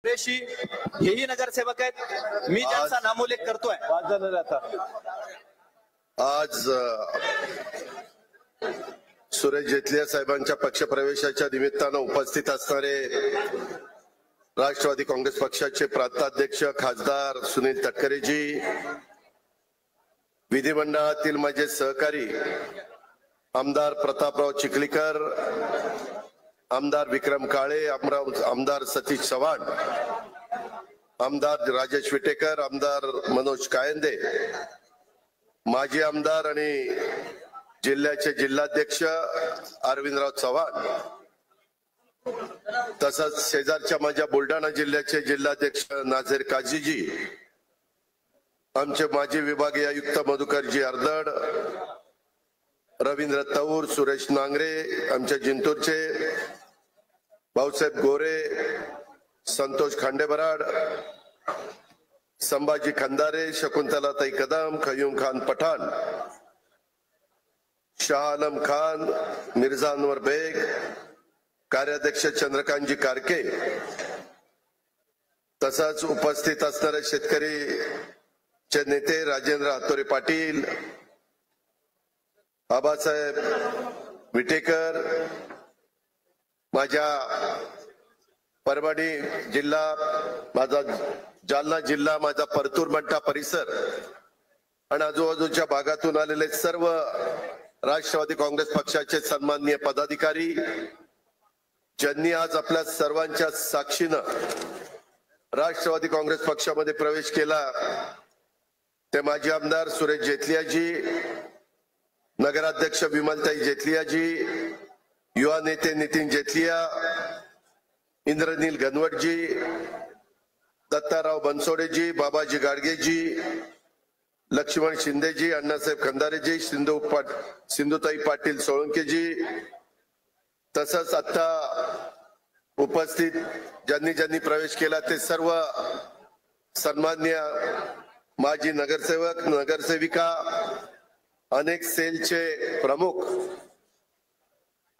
रेशी हेही नगरसेवक आहेत। मी ज्यांचा नामोल्लेख करतोय आज सुरेश जेतलिया साहेबांच्या पक्षप्रवेशाच्या निमित्तानं उपस्थित असणारे राष्ट्रवादी काँग्रेस पक्षाचे प्रांताध्यक्ष खासदार सुनील तटकरेजी, विधिमंडळातील माझे सहकारी आमदार प्रतापराव चिखलीकर, आमदार विक्रम काळे, आमदार सतीश चव्हाण, आमदार राजेश विटेकर, आमदार मनोज कायंदे, माजी आमदार आणि जिल्ह्याचे जिल्हाध्यक्ष अरविंदराव चव्हाण, तसंच शेजारच्या माझ्या बुलढाणा जिल्ह्याचे जिल्हाध्यक्ष नाझीर काझीजी, आमचे माजी विभागीय आयुक्त मधुकरजी अर्दड, रवींद्र तौर, सुरेश नांगरे, आमच्या जिंतूरचे भाऊसाहेब गोरे, संतोष खांडेबराड, संभाजी खंदारे, शकुंतलाताई कदम, खयूम खान पठाण, शाह आलम खान, मिर्झा अनवर बेग, कार्याध्यक्ष चंद्रकांतजी कारके, तसंच उपस्थित असणारे शेतकरीचे नेते राजेंद्र हातोरे पाटील, आबासाहेब विटेकर, माझ्या परभणी जिल्हा, माझा जालना जिल्हा, माझा परतूर मंठा परिसर आणि आजूबाजूच्या भागातून आलेले सर्व राष्ट्रवादी काँग्रेस पक्षाचे सन्माननीय पदाधिकारी, ज्यांनी आज आपल्या सर्वांच्या साक्षीनं राष्ट्रवादी काँग्रेस पक्षामध्ये प्रवेश केला, ते माजी आमदार सुरेश जेतलियाजी, नगराध्यक्ष विमलताई जेतलियाजी, युवा नेते नितीन जेतलिया, इंद्रनील गणवटजी, दत्ताराव बनसोडेजी, बाबाजी गाडगेजी, लक्ष्मण शिंदेजी, अण्णासाहेब खंदारेजी, सिंधुताई पाटील सोळंकेजी, तसंच आता उपस्थित ज्यांनी प्रवेश केला ते सर्व सन्माननीय माजी नगरसेवक, नगरसेविका, अनेक सेलचे प्रमुख,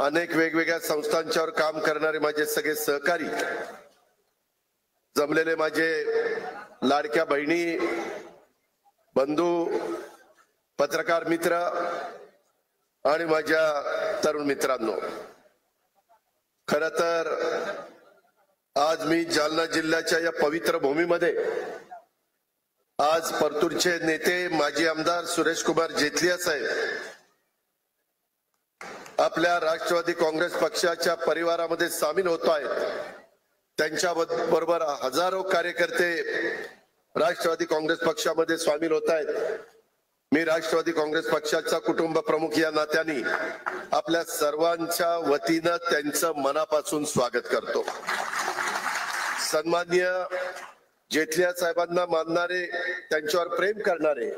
अनेक वेगवेगळ्या संस्थांच्यावर काम करणारे माझे सगळे सहकारी, जमलेले माझे लाडक्या बहिणी, बंधू, पत्रकार मित्र आणि माझ्या तरुण मित्रांनो, खरं तर आज मी जालना जिल्ह्याच्या या पवित्र भूमीमध्ये आज परतूरचे नेते माजी आमदार सुरेश कुमार जेतलिया साहेब आपल्या राष्ट्रवादी काँग्रेस पक्षाच्या परिवारामध्ये सामील होत आहेत। त्यांच्या बरोबर हजारो कार्यकर्ते राष्ट्रवादी काँग्रेस पक्षामध्ये सामील होत आहेत। मी राष्ट्रवादी काँग्रेस पक्षाचा कुटुंब प्रमुख या नात्याने आपल्या सर्वांच्या वतीनं त्यांचं मनापासून स्वागत करतो। सन्माननीय जेतलिया साहेबांना मानणारे, त्यांच्यावर प्रेम करणारे,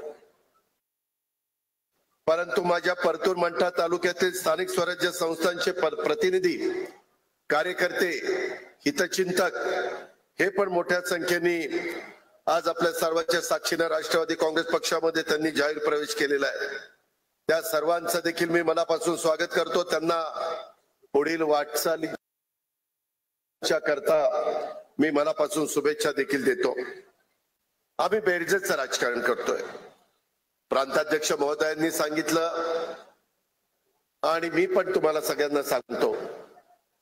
परंतु माझ्या परतूर मंठा तालुक्यातील स्थानिक स्वराज्य संस्थांचे प्रतिनिधी, कार्यकर्ते, हितचिंतक हे पण मोठ्या संख्येने आज आपल्या सर्वांच्या साक्षीने राष्ट्रवादी काँग्रेस पक्षामध्ये त्यांनी जाहीर प्रवेश केलेला आहे। त्या सर्वांचं देखील मी मनापासून स्वागत करतो। त्यांना पुढील वाटचालीच्या करता मी मनापासून शुभेच्छा देखील देतो। आम्ही बेरजेचं राजकारण करतोय, प्रांताध्यक्ष महोदयांनी सांगितलं आणि मी पण तुम्हाला सगळ्यांना सांगतो,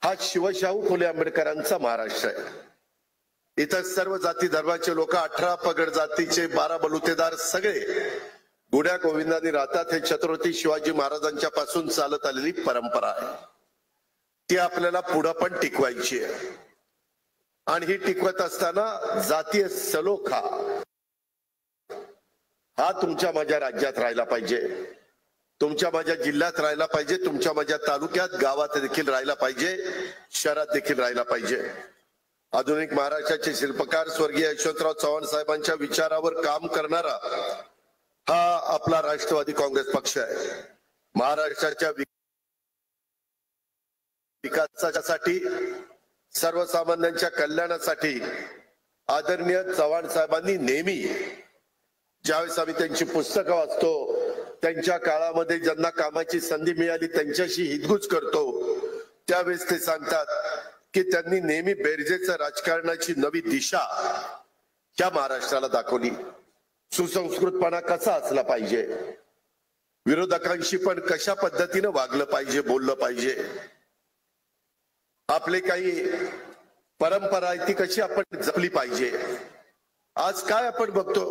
हा शिवशाहू फुले आंबेडकरांचा महाराष्ट्र आहे। इथं सर्व जाती धर्माचे लोक, 18 पगड जातीचे 12 बलुतेदार सगळे गुण्या गोविंदांनी राहतात। हे छत्रपती शिवाजी महाराजांच्या पासून चालत आलेली परंपरा आहे, ती आपल्याला पुढे पण टिकवायची आहे। आणि ही टिकवत असताना जातीय सलोखा हा तुमच्या माझ्या राज्यात राहिला पाहिजे, तुमच्या माझ्या जिल्ह्यात राहिला पाहिजे, तुमच्या माझ्या तालुक्यात, गावात देखील राहिला पाहिजे, शहरात देखील राहिला पाहिजे। आधुनिक महाराष्ट्राचे शिल्पकार स्वर्गीय यशवंतराव चव्हाण साहेबांच्या विचारावर काम करणारा हा आपला राष्ट्रवादी काँग्रेस पक्ष आहे। महाराष्ट्राच्या विकासासाठी, सर्वसामान्यांच्या कल्याणासाठी आदरणीय चव्हाण साहेबांनी नेहमी, ज्यावेळेस आम्ही त्यांची पुस्तकं वाचतो, त्यांच्या काळामध्ये ज्यांना कामाची संधी मिळाली त्यांच्याशी हितगुज करतो, त्यावेळेस ते सांगतात की त्यांनी नेहमी बेरजेचं राजकारणाची नवी दिशा त्या महाराष्ट्राला दाखवली. सुसंस्कृतपणा कसा असला पाहिजे, विरोधकांशी पण कशा पद्धतीने वागलं पाहिजे, बोललं पाहिजे, आपले काही परंपरा आहे ती कशी आपण जपली पाहिजे. आज काय आपण बघतो,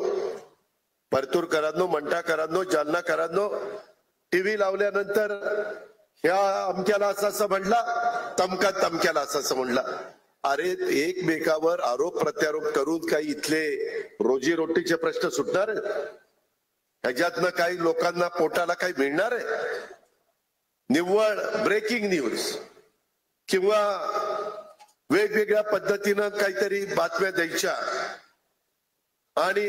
परतूरकरांनो, मंठाकरांनो, जालनाकरांनो, टीव्ही लावल्यानंतर ह्या अमक्याला असं म्हणला, तमक्याला असं म्हणला. अरे एकमेकावर आरोप प्रत्यारोप करून काही इथले रोजीरोटीचे प्रश्न सुटणार आहेत? ह्याच्यातनं काही लोकांना पोटाला काही मिळणार आहे? निव्वळ ब्रेकिंग न्यूज किंवा वेगवेगळ्या पद्धतीनं काहीतरी बातम्या द्यायच्या आणि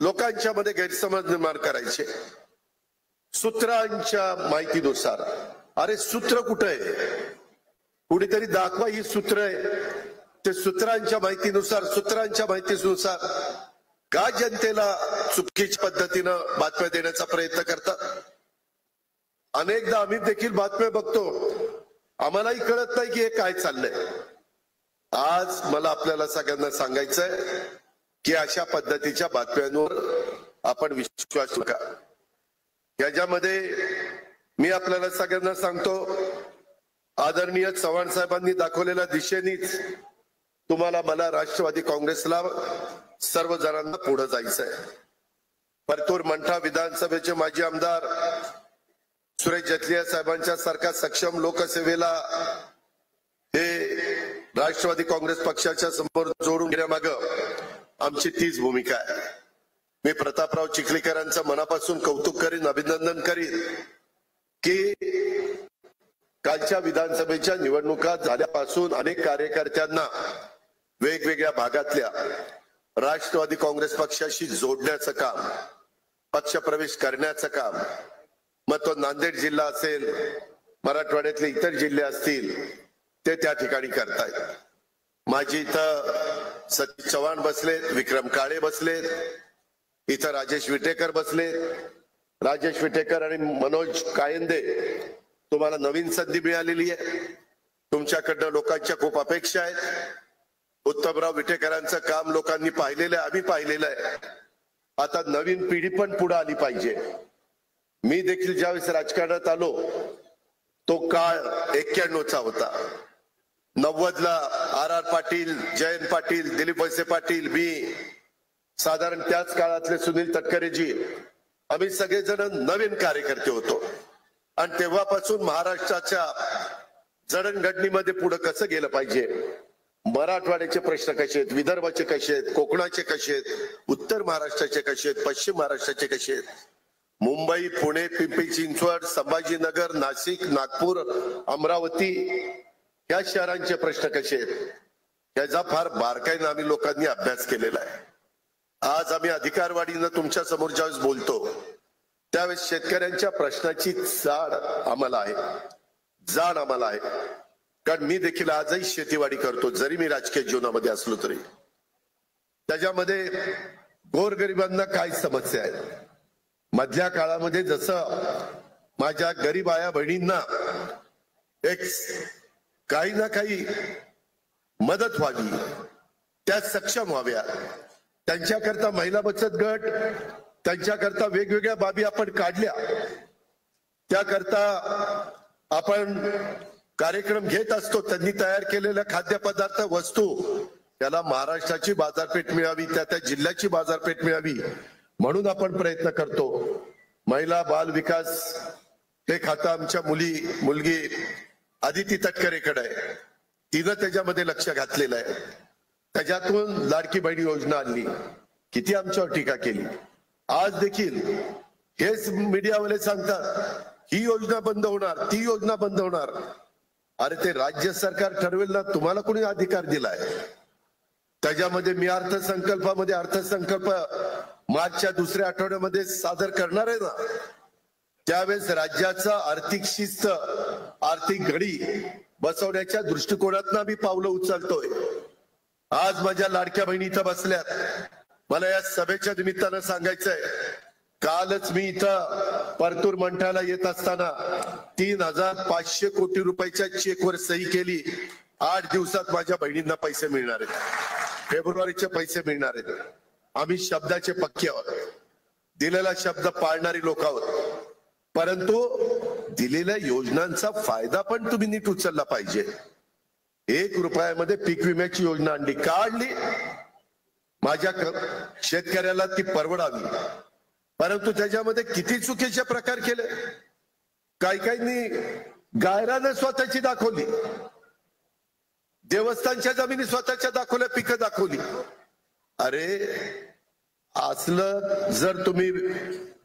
लोकांच्या मध्ये गैरसमज निर्माण करायचे सूत्रांच्या माहितीनुसार. अरे सूत्र कुठं आहे? कुणीतरी दाखवा ही सूत्र आहे. ते सूत्रांच्या माहितीनुसार का जनतेला चुकीच्या पद्धतीनं बातम्या देण्याचा प्रयत्न करतात? अनेकदा आम्ही देखील बातम्या बघतो, आम्हालाही कळत नाही की हे काय चाललंय. आज मला आपल्याला सगळ्यांना सांगायचंय की अशा पद्धतीच्या बातम्यांवर आपण विश्वास नका. याच्यामध्ये मी आपल्याला सगळ्यांना सांगतो, आदरणीय चव्हाण साहेबांनी दाखवलेल्या दिशेनेच तुम्हाला, मला, राष्ट्रवादी काँग्रेसला, सर्व जणांना पुढे जायचंय. परतूर मंठा विधानसभेचे माजी आमदार सुरेश जथलिया साहेबांच्या सारखा सक्षम लोकसेवेला हे राष्ट्रवादी काँग्रेस पक्षाच्या समोर जोडून घेण्यामागं आमची तीच भूमिका आहे. मी प्रतापराव चिखलीकरांचं मनापासून कौतुक करीन, अभिनंदन करीन की कालच्या विधानसभेच्या निवडणुका झाल्यापासून अनेक कार्यकर्त्यांना वेगवेगळ्या भागातल्या राष्ट्रवादी काँग्रेस पक्षाशी जोडण्याचं काम, पक्षप्रवेश करण्याचं काम, मग तो नांदेड जिल्हा असेल, मराठवाड्यातले इतर जिल्हे असतील, ते त्या ठिकाणी करतायत. माझी इथं सतीश चव्हाण बसलेत, विक्रम काळे बसलेत, इथं राजेश विटेकर बसलेत. राजेश विटेकर आणि मनोज कायंदे, तुम्हाला नवीन संधी मिळालेली आहे. तुमच्याकडनं लोकांच्या खूप अपेक्षा आहेत. उत्तमराव विटेकरांचं काम लोकांनी पाहिलेलं आहे, आम्ही पाहिलेलं आहे. आता नवीन पिढी पण पुढे आली पाहिजे. मी देखील ज्यावेळेस राजकारणात आलो तो काळ 91चा होता. 90ला RR पाटील, जयंत पाटील, दिलीप वळसे पाटील, मी, साधारण त्याच काळातले सुनील तटकरेजी, आम्ही सगळेजण नवीन कार्यकर्ते होतो. आणि तेव्हापासून महाराष्ट्राच्या जडणघडणीमध्ये पुढे कसं गेलं पाहिजे, मराठवाड्याचे प्रश्न कसे आहेत, विदर्भाचे कसे आहेत, कोकणाचे कसे आहेत, उत्तर महाराष्ट्राचे कसे आहेत, पश्चिम महाराष्ट्राचे कसे आहेत, मुंबई, पुणे, पिंपरी चिंचवड, संभाजीनगर, नाशिक, नागपूर, अमरावती या शहरांचे प्रश्न कसे आहेत, याचा फार बारकाईने आम्ही लोकांनी अभ्यास केलेला आहे. आज आम्ही अधिकारवाढीनं तुमच्या समोर ज्यावेळेस बोलतो त्यावेळेस शेतकऱ्यांच्या प्रश्नाची जाण आम्हाला आहे. कारण मी देखील आजही शेतीवाडी करतो, जरी मी राजकीय जीवनामध्ये असलो तरी. त्याच्यामध्ये गोरगरिबांना काय समस्या आहेत, मधल्या काळामध्ये जसं माझ्या गरीब आया बहिणींना एक काही ना काही मदत व्हावी, त्या सक्षम व्हाव्या, त्यांच्याकरता महिला बचत गट, त्यांच्याकरता वेगवेगळ्या बाबी आपण काढल्या. त्याकरता आपण कार्यक्रम घेत असतो. त्यांनी तयार केलेल्या खाद्यपदार्थ, वस्तू, त्याला महाराष्ट्राची बाजारपेठ मिळावी, त्या जिल्ह्याची बाजारपेठ मिळावी म्हणून आपण प्रयत्न करतो. महिला बाल विकास हे खातं आमच्या मुलगी आदिती तटकरेकडे आहे. तिनं त्याच्यामध्ये लक्ष घातलेलं आहे. त्याच्यातून लाडकी बहीण योजना आणली, किती आमच्यावर टीका केली. आज देखील हेच मीडियावाले सांगतात ही योजना बंद होणार, ती योजना बंद होणार. अरे ते राज्य सरकार ठरवेल ना, तुम्हाला कोणी अधिकार दिलाय? त्याच्यामध्ये मी अर्थसंकल्प मार्चच्या दुसऱ्या आठवड्यामध्ये सादर करणार आहे ना, त्यावेळेस राज्याचा आर्थिक शिस्त, आर्थिक घडी बसवण्याच्या दृष्टिकोनातून आम्ही पावलं उचलतोय. आज माझ्या लाडक्या बहिणी इथं बसल्यात. मला या सभेच्या निमित्तानं सांगायचंय, कालच मी इथं परतूर मंठाला येत असताना 3,500 कोटी रुपयाच्या चेकवर सही केली 8 दिवसात माझ्या बहिणींना पैसे मिळणार आहेत, फेब्रुवारीचे पैसे मिळणार आहेत. आम्ही शब्दाचे पक्के आहोत, दिलेला शब्द पाळणारी लोक आहोत. परंतु दिलेल्या योजनांचा फायदा पण तुम्ही नीट उचलला पाहिजे. 1 रुपयामध्ये पीक विम्याची योजना आणली, का आणली? माझ्या शेतकऱ्याला ती परवडावी. परंतु त्याच्यामध्ये किती चुकीचे प्रकार केले. काहींनी गायरानं स्वतःची दाखवली, देवस्थानच्या जमिनी स्वतःच्या दाखवल्या, पिकं दाखवली. अरे असलं जर तुम्ही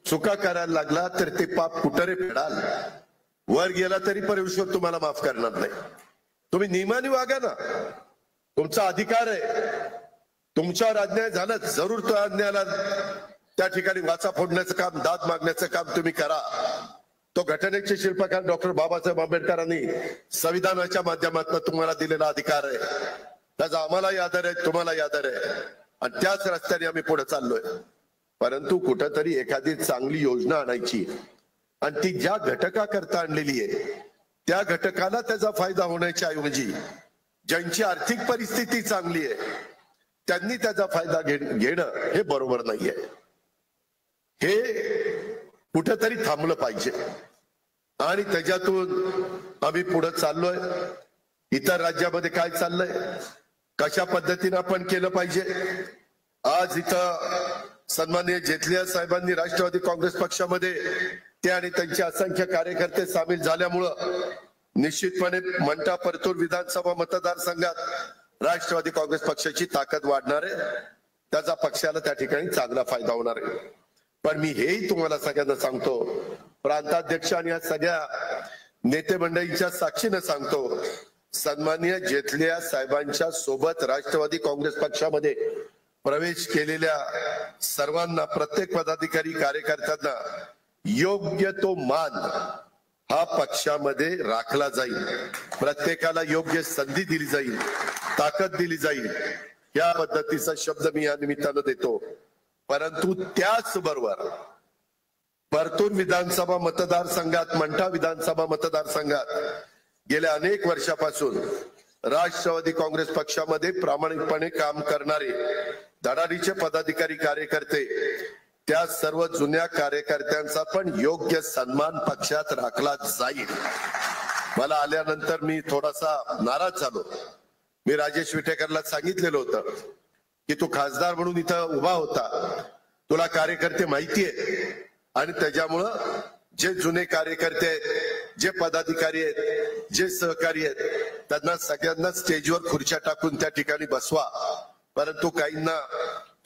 चुका करायला लागला तर ते पाप कुठे फेडाल? वर गेला तरी परमेश्वर तुम्हाला माफ करणार नाही. तुम्ही नियमाने वागा ना, तुमचा अधिकार आहे. तुमच्यावर अन्याय झाला, जरूर तो अन्यायाला त्या ठिकाणी वाचा फोडण्याचं काम, दाद मागण्याचं काम तुम्ही करा. तो घटनेचे शिल्पकार डॉक्टर बाबासाहेब आंबेडकरांनी संविधानाच्या माध्यमातून तुम्हाला दिलेला अधिकार आहे. त्याचा आम्हालाही आदर आहे, तुम्हालाही आदर आहे, आणि त्याच रस्त्याने आम्ही पुढे चाललोय. परंतु कुठंतरी एखादी चांगली योजना आणायची आणि ती ज्या घटकाकरता आणलेली आहे त्या घटकाला त्याचा फायदा होण्याच्या ऐवजी ज्यांची आर्थिक परिस्थिती चांगली आहे त्यांनी त्याचा फायदा घेणं हे बरोबर नाहीये. हे कुठंतरी थांबलं पाहिजे आणि त्याच्यातून आम्ही पुढे चाललोय. इतर राज्यामध्ये काय चाललंय, कशा पद्धतीने आपण केलं पाहिजे. आज इथं सन्माननीय जेटली साहेबांनी राष्ट्रवादी काँग्रेस पक्षामध्ये ते आणि त्यांचे असंख्य कार्यकर्ते सामील झाल्यामुळं निश्चितपणे मंठा परतूर विधानसभा मतदारसंघात राष्ट्रवादी काँग्रेस पक्षाची ताकद वाढणार आहे. त्याचा पक्षाला त्या ठिकाणी चांगला फायदा होणार आहे. पण मी हेही तुम्हाला सगळ्यांना सांगतो, प्रांताध्यक्ष आणि या सगळ्या नेते मंडळींच्या साक्षीने सांगतो, सन्माननीय जेटली साहेबांच्या सोबत राष्ट्रवादी काँग्रेस पक्षामध्ये प्रवेश केलेल्या सर्वांना, प्रत्येक पदाधिकारी कार्यकर्त्यांना योग्य तो मान हा पक्षामध्ये राखला जाईल. प्रत्येकाला योग्य संधी दिली जाईल, ताकद दिली जाईल, या पद्धतीचा शब्द मी या निमित्तानं देतो. परंतु त्याच बरोबर परतूर विधानसभा मतदारसंघात, मंठा विधानसभा मतदारसंघात गेल्या अनेक वर्षापासून राष्ट्रवादी काँग्रेस पक्षामध्ये प्रामाणिकपणे काम करणारे धडाडीचे पदाधिकारी कार्यकर्ते, त्या सर्व जुन्या कार्यकर्त्यांचा पण योग्य सन्मान पक्षात राखला जाईल. मला आल्यानंतर मी थोडासा नाराज झालो. मी राजेश विटेकरला सांगितलेलं होतं की तू खासदार म्हणून इथं उभा होता, तुला कार्यकर्ते माहिती आहे, आणि त्याच्यामुळं जे जुने कार्यकर्ते आहेत, जे पदाधिकारी आहेत, जे सहकारी आहेत, त्यांना सगळ्यांना स्टेजवर खुर्च्या टाकून त्या ठिकाणी बसवा. परंतु काहींना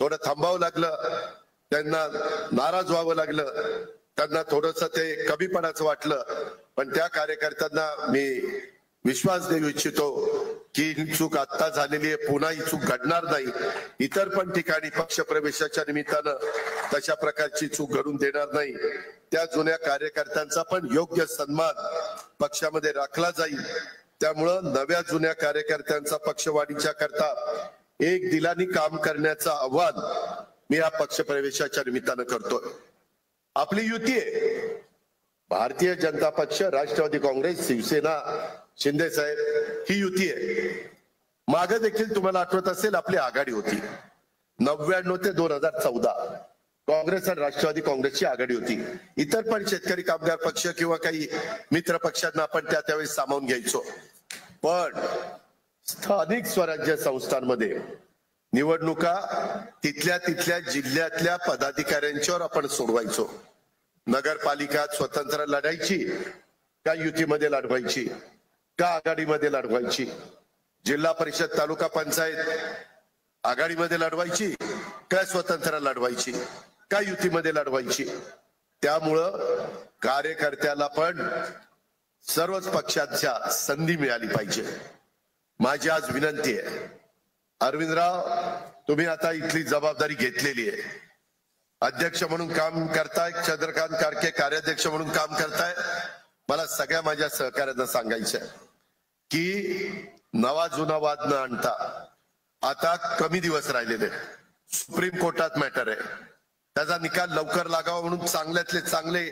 थोडं थांबावं लागलं, त्यांना नाराज व्हावं लागलं, त्यांना थोडंसं ते कमीपणाचं वाटलं. पण त्या कार्यकर्त्यांना मी विश्वास देऊ इच्छितो की ही चूक आत्ता झालेली आहे, पुन्हा ही चूक घडणार नाही. इतर पण ठिकाणी पक्ष प्रवेशाच्या निमित्तानं तशा प्रकारची चूक घडून देणार नाही. त्या जुन्या कार्यकर्त्यांचा पण योग्य सन्मान पक्षामध्ये राखला जाईल. त्यामुळं नव्या जुन्या कार्यकर्त्यांचा पक्षवाढीच्या करता एक दिलानी काम करण्याचं आव्हान मी या पक्ष प्रवेशाच्या निमित्तानं करतोय. आपली युती आहे, भारतीय जनता पक्ष, राष्ट्रवादी काँग्रेस, शिवसेना, शिंदे साहेब, ही युती आहे. मागे देखील तुम्हाला आठवत असेल आपली आघाडी होती. 99 ते 2014 काँग्रेस आणि राष्ट्रवादी काँग्रेसची आघाडी होती. इतर पण शेतकरी कामगार पक्ष किंवा काही मित्र पक्षांना आपण त्यावेळेस सामावून घ्यायचो. पण स्थानिक स्वराज्य संस्थांमध्ये निवडणुका तिथल्या जिल्ह्यातल्या पदाधिकाऱ्यांच्यावर आपण सोडवायचो. नगरपालिका स्वतंत्र लढायची का युतीमध्ये लढवायची का आघाडीमध्ये लढवायची, जिल्हा परिषद तालुका पंचायत आघाडीमध्ये लढवायची का स्वतंत्र लढवायची का युतीमध्ये लढवायची. त्यामुळं कार्यकर्त्याला पण सर्वच पक्षाच्या संधी मिळाली पाहिजे. माझी आज विनंती आहे, अरविंदराव, तुम्ही आता इथली जबाबदारी घेतलेली आहे, अध्यक्ष म्हणून काम करताय, चंद्रकांत कारके कार्याध्यक्ष म्हणून काम करताय. मला सगळ्या माझ्या सहकार्यांना सांगायचं आहे की नवा जुना वाद न आणता आता कमी दिवस राहिलेले, सुप्रीम कोर्टात मॅटर आहे, त्याचा निकाल लवकर लागावा म्हणून चांगल्यातले चांगले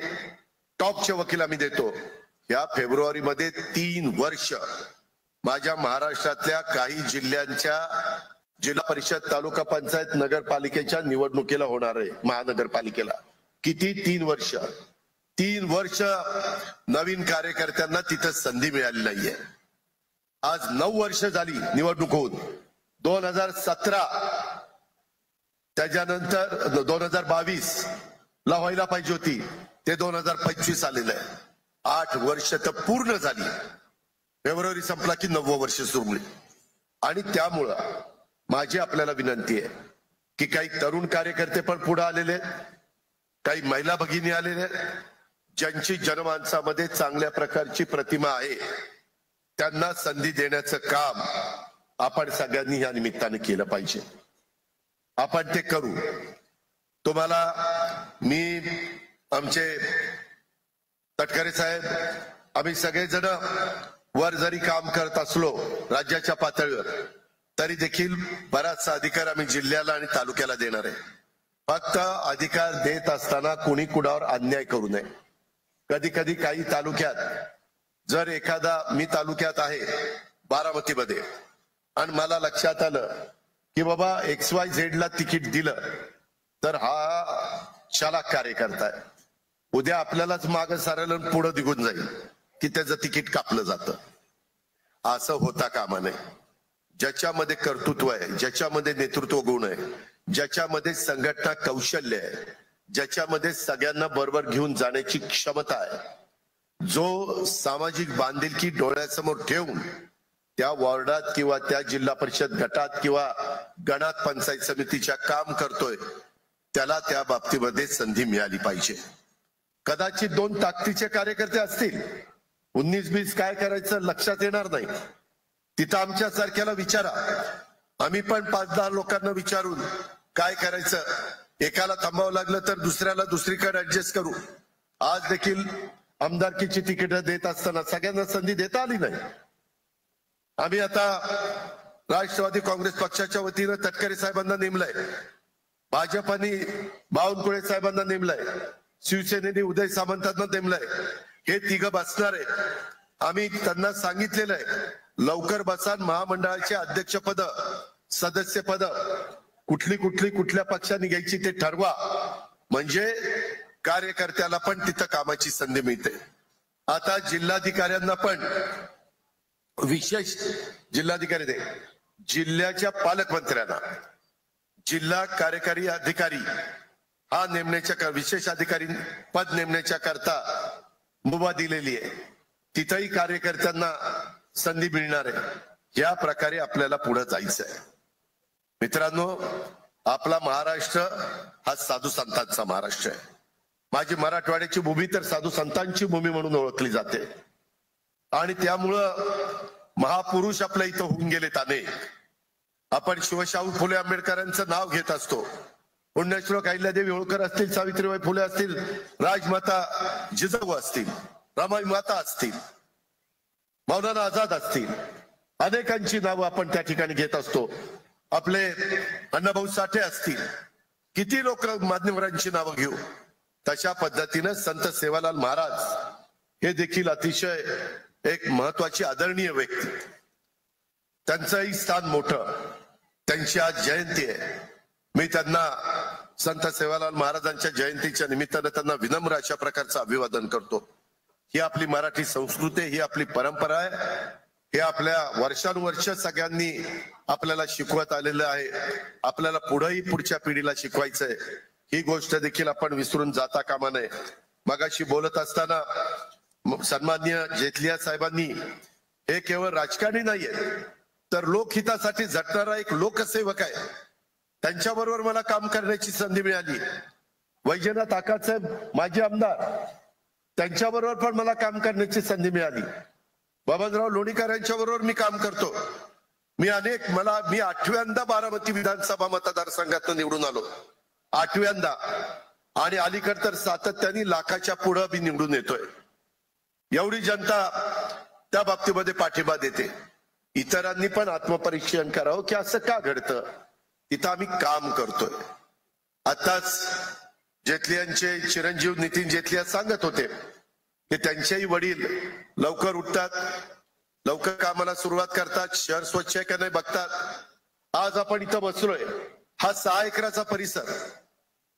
टॉपचे वकील आम्ही देतो. या फेब्रुवारीमध्ये 3 वर्ष माझ्या महाराष्ट्रातल्या काही जिल्ह्यांच्या जिल्हा परिषद, तालुका पंचायत, नगरपालिकेच्या निवडणुकीला होणार आहे. महानगरपालिकेला किती 3 वर्ष 3 वर्ष नवीन कार्यकर्त्यांना तिथं संधी मिळाली नाहीये. आज 9 वर्ष झाली निवडणूक होऊन. 2017 त्याच्यानंतर 2022 ला व्हायला पाहिजे होती, ते 2025 आलेलं आहे. 8 वर्ष तर पूर्ण झाली. फेब्रुवारी संपला की 9वं वर्ष सुरू. आणि त्यामुळं माझी आपल्याला विनंती आहे की काही तरुण कार्यकर्ते पण पुढे आलेले आहेत, काही महिला भगिनी आलेले आहेत, ज्यांची जनमानसामध्ये चांगल्या प्रकारची प्रतिमा आहे, त्यांना संधी देण्याचं काम आपण सगळ्यांनी या निमित्ताने केलं पाहिजे. आपण ते करू. तुम्हाला मी, आमचे तटकरे साहेब, आम्ही सगळेजण वर जरी काम करत असलो राज्याच्या पातळीवर, तरी देखील बराचसा अधिकार आम्ही जिल्ह्याला आणि तालुक्याला देणार आहे. फक्त अधिकार देत असताना कुणी कुणावर अन्याय करू नये. कधी कधी काही तालुक्यात जर एखादा, मी तालुक्यात आहे बारामतीमध्ये, आणि मला लक्षात आलं की बाबा XYZ ला तिकीट दिलं तर हा चालाक कार्यकर्ता आहे, उद्या आपल्यालाच मागं सारायला पुढे निघून जाईल की त्याचं तिकीट कापलं जातं. असं होता कामा नये. ज्याच्यामध्ये कर्तृत्व आहे, ज्याच्यामध्ये नेतृत्व गुण आहे, ज्याच्यामध्ये संघटना कौशल्य आहे, ज्याच्यामध्ये सगळ्यांना बरोबर घेऊन जाण्याची क्षमता आहे, जो सामाजिक बांधिलकी डोळ्यासमोर ठेवून त्या वॉर्डात किंवा त्या जिल्हा परिषद गटात किंवा गणात पंचायत समितीच्या काम करतोय, त्याला त्या बाबतीमध्ये संधी मिळाली पाहिजे. कदाचित 2 ताकदीचे कार्यकर्ते असतील, 19-20 काय करायचं लक्षात येणार नाही. तिथं आमच्या सारख्याला विचारा. आम्ही पण 5-10 लोकांना विचारून काय करायचं, एकाला थांबावं लागलं तर दुसऱ्याला दुसरीकडे ऍडजस्ट करू. आज देखील आमदारकीची तिकीट देत असताना सगळ्यांना संधी देता आली नाही. आम्ही आता राष्ट्रवादी काँग्रेस पक्षाच्या वतीनं तटकरे साहेबांना नेमलंय, भाजपाने बावनकुळे साहेबांना नेमलंय, शिवसेनेने उदय सामंतांना नेमलंय. हे 3 बसणार आहे. आम्ही त्यांना सांगितलेलं आहे लवकर बसा, महामंडळाचे अध्यक्षपद, सदस्यपद कुठल्या पक्षाने घ्यायची ते ठरवा, म्हणजे कार्यकर्त्याला पण तिथं कामाची संधी मिळते. आता जिल्हाधिकाऱ्यांना पण, विशेष जिल्हाधिकारी दे, जिल्ह्याच्या पालकमंत्र्यांना जिल्हा कार्यकारी अधिकारी हा नेमण्याच्या, विशेष अधिकारी पद नेमण्याच्या करता मुभा दिलेली आहे. तिथंही कार्यकर्त्यांना संधी मिळणार आहे. या प्रकारे आपल्याला पुढे जायचं आहे. मित्रांनो, आपला महाराष्ट्र हा साधू संतांचा महाराष्ट्र आहे. माझी मराठवाड्याची भूमी तर साधू संतांची भूमी म्हणून ओळखली जाते. आणि त्यामुळं महापुरुष आपल्या इथं होऊन गेलेत अनेक. आपण शिवशाहू फुले आंबेडकरांचं नाव घेत असतो. पुण्यश्लोक अहिल्यादेवी होळकर असतील, सावित्रीबाई फुले असतील, राजमाता जिजाऊ असतील, रमाई माता असतील, मौलाना आझाद असतील, अनेकांची नावं आपण त्या ठिकाणी घेत असतो. आपले अण्णाभाऊ साठे असतील, किती लोक मान्यवरांची नावं घेऊ. तशा पद्धतीनं संत सेवालाल महाराज हे देखील अतिशय एक महत्वाची आदरणीय व्यक्ती. त्यांचंही स्थान मोठं. त्यांची आज जयंती आहे. मी त्यांना, संत सेवालाल महाराजांच्या जयंतीच्या निमित्तानं त्यांना विनम्र अशा प्रकारचं अभिवादन करतो. ही आपली मराठी संस्कृती, ही आपली परंपरा आहे. हे आपल्या वर्षानुवर्ष सगळ्यांनी आपल्याला शिकवत आलेलं आहे. आपल्याला पुढेही पुढच्या पिढीला शिकवायचंय. ही गोष्ट देखील आपण विसरून जाता कामा नये. मगाशी बोलत असताना सन्माननीय जेतलिया साहेबांनी, हे केवळ राजकारणी नाहीये तर लोकहितासाठी झटणारा एक लोकसेवक आहे. त्यांच्याबरोबर मला काम करण्याची संधी मिळाली. वैजनाथ आकासाहेब माजी आमदार, त्यांच्याबरोबर पण मला काम करण्याची संधी मिळाली. बबनराव लोणीकर यांच्या बरोबर मी काम करतो. मी 8व्यांदा बारामती विधानसभा मतदारसंघातून निवडून आलो. 8व्यांदा. आणि अलीकडे तर सातत्याने लाखाच्या पुढे मी निवडून येतोय. एवढी जनता त्या बाबतीमध्ये पाठिंबा देते. इतरांनी पण आत्मपरीक्षण करावं की असं का घडतं. तिथं आम्ही काम करतोय. आताच जेटलियांचे चिरंजीव नितीन जेटलिया सांगत होते की त्यांचेही वडील लवकर उठतात, लवकर कामाला सुरुवात करतात, शहर स्वच्छ आहे का नाही बघतात। आज आपण इथं बसलोय, हा 6 एकराचा परिसर,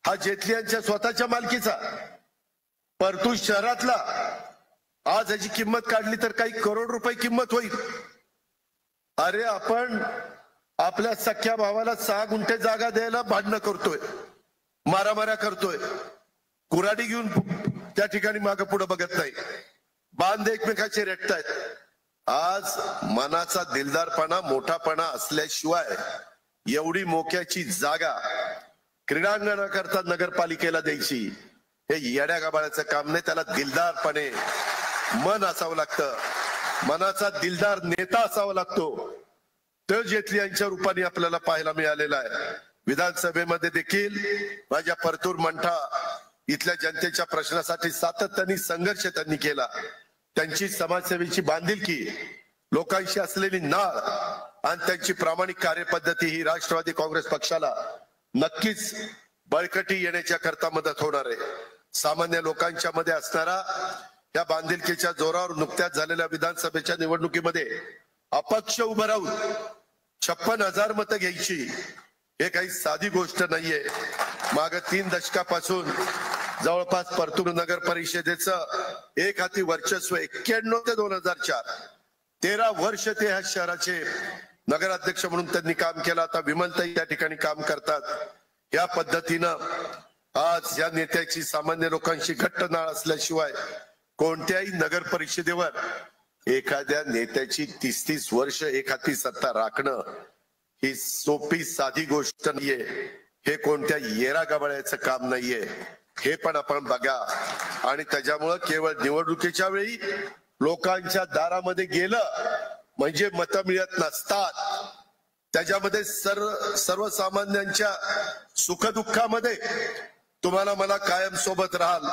हा जेटलियांच्या स्वतःच्या मालकीचा, परतूर शहरातला। आज याची किंमत काढली तर काही करोड रुपये किंमत होईल। अरे आपण आपल्या सख्या भावाला 6 गुंठे जागा द्यायला भांडणं करतोय, मारामाऱ्या करतोय, कुऱ्हाडी घेऊन त्या ठिकाणी मागे पुढे बघत नाही, बांध एकमेकाचे रेटतायत। आज मनाचा दिलदारपणा, मोठापणा असल्याशिवाय एवढी मोक्याची जागा क्रीडांगणाकरता नगरपालिकेला द्यायची हे येड्या गाबाळ्याचं काम नाही। त्याला दिलदारपणे मन असावं लागतं, मनाचा दिलदार नेता असावा लागतो। तो जेटली यांच्या रूपाने आपल्याला पाहायला मिळालेला आहे। विधानसभेमध्ये देखील माझ्या परतूर मंठा इथल्या जनतेच्या प्रश्नासाठी सातत्याने संघर्ष त्यांनी केला। त्यांची समाजसेवेची बांधिलकी, लोकांशी असलेली नाळ आणि त्यांची प्रामाणिक कार्यपद्धती ही राष्ट्रवादी काँग्रेस पक्षाला नक्कीच बळकटी येण्याच्या करता मदत होणार आहे। सामान्य लोकांच्या मध्ये असणारा या बांधिलकीच्या जोरावर नुकत्याच झालेल्या विधानसभेच्या निवडणुकीमध्ये अपक्ष उभं राहून 56,000 मतं घ्यायची हे काही साधी गोष्ट नाहीये। माग 3 दशकापासून जवळपास परतूर नगर परिषदेचं एक हाती वर्चस्व 91 ते 2004 13 वर्ष ते ह्या शहराचे नगराध्यक्ष म्हणून त्यांनी काम केलं। आता विमलताई त्या ठिकाणी काम करतात। या पद्धतीनं आज या नेत्याची सामान्य लोकांशी घट्ट नाळ असल्याशिवाय कोणत्याही नगर परिषदेवर एखाद्या नेत्याची 30-30 वर्ष एक हाती सत्ता राखणं ही सोपी साधी गोष्ट नाहीये। हे कोणत्या येरा गबाळ्याचं काम नाहीये, हे पण आपण बघा। आणि त्याच्यामुळं केवळ निवडणुकीच्या वेळी लोकांच्या दारामध्ये गेलं म्हणजे मतं मिळत नसतात। त्याच्यामध्ये सर्वसामान्यांच्या सुखदुःखामध्ये तुम्हाला मला कायम सोबत राहाल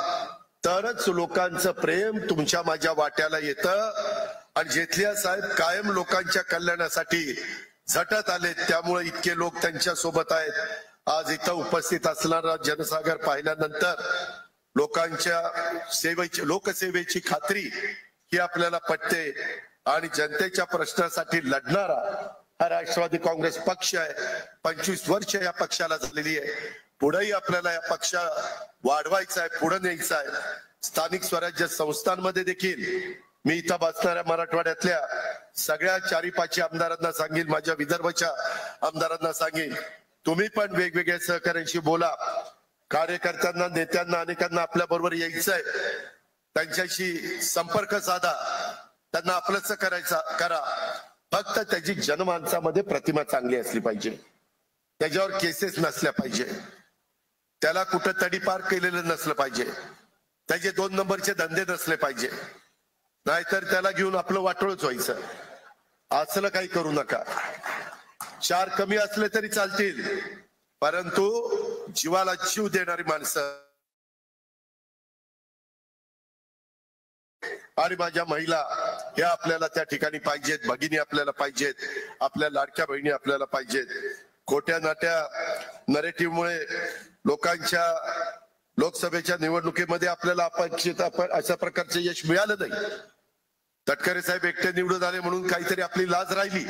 तरच लोकांचं प्रेम तुमच्या माझ्या वाट्याला येतं। आणि जेटलिया साहेब कायम लोकांच्या कल्याणासाठी झटत आले, त्यामुळे इतके लोक त्यांच्या सोबत आहेत। आज इथं उपस्थित असणारा जनसागर पाहिल्यानंतर लोकांच्या लोकसेवेची खात्री ही आपल्याला पटते। आणि जनतेच्या प्रश्नासाठी लढणारा हा राष्ट्रवादी काँग्रेस पक्ष आहे। 25 वर्ष या पक्षाला झालेली आहे। पुढेही आपल्याला या पक्षा वाढवायचा आहे, पुढे न्यायचा आहे। स्थानिक स्वराज्य संस्थांमध्ये देखील मी इथं बसणाऱ्या मराठवाड्यातल्या सगळ्या 4-5 आमदारांना सांगेल, माझ्या विदर्भाच्या आमदारांना सांगेल, तुम्ही पण वेगवेगळ्या सहकार्यांशी बोला। कार्यकर्त्यांना, नेत्यांना, अनेकांना आपल्या बरोबर यायचंय, त्यांच्याशी संपर्क साधा, त्यांना आपलंच करा। फक्त त्याची जनमानसामध्ये प्रतिमा चांगली असली पाहिजे, त्याच्यावर केसेस नसल्या पाहिजे, त्याला कुठं तडीपार केलेलं नसलं पाहिजे, त्याचे 2 नंबरचे धंदे नसले पाहिजे, नाहीतर त्याला घेऊन आपलं वाटोळच व्हायचं। असलं काही करू नका। 4 कमी असले तरी चालतील, परंतु जीवाला जीव देणारी माणसं आणि माझ्या महिला ह्या आपल्याला त्या ठिकाणी पाहिजेत, भगिनी आपल्याला पाहिजेत, आपल्या लाडक्या बहिणी आपल्याला पाहिजेत। खोट्या नाट्या नरेटिव्हमुळे लोकांच्या लोकसभेच्या निवडणुकीमध्ये आपल्याला अपेक्षित अशा प्रकारचे यश मिळालं नाही। तटकरे साहेब एकटे निवडून आले म्हणून काहीतरी आपली लाज राहिली,